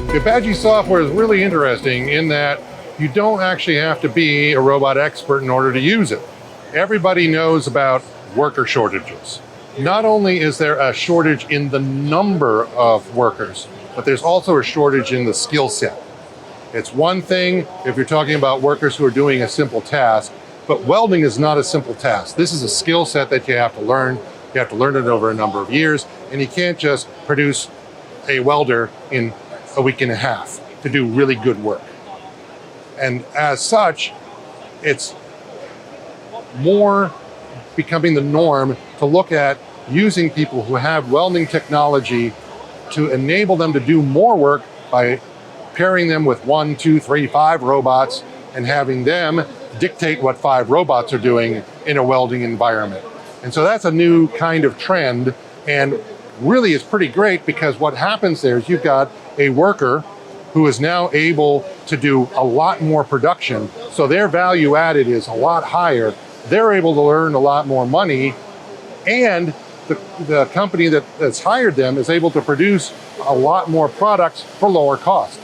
The ABAGY software is really interesting in that you don't actually have to be a robot expert in order to use it. Everybody knows about worker shortages. Not only is there a shortage in the number of workers, but there's also a shortage in the skill set. It's one thing if you're talking about workers who are doing a simple task, but welding is not a simple task. This is a skill set that you have to learn. You have to learn it over a number of years, and you can't just produce a welder in a week and a half to do really good work. And as such, it's more becoming the norm to look at using people who have welding technology to enable them to do more work by pairing them with 1, 2, 3, 5 robots and having them dictate what 5 robots are doing in a welding environment. And so that's a new kind of trend, and really is pretty great, because what happens there is you've got a worker who is now able to do a lot more production, so their value added is a lot higher. They're able to earn a lot more money, and the company that's hired them is able to produce a lot more products for lower cost.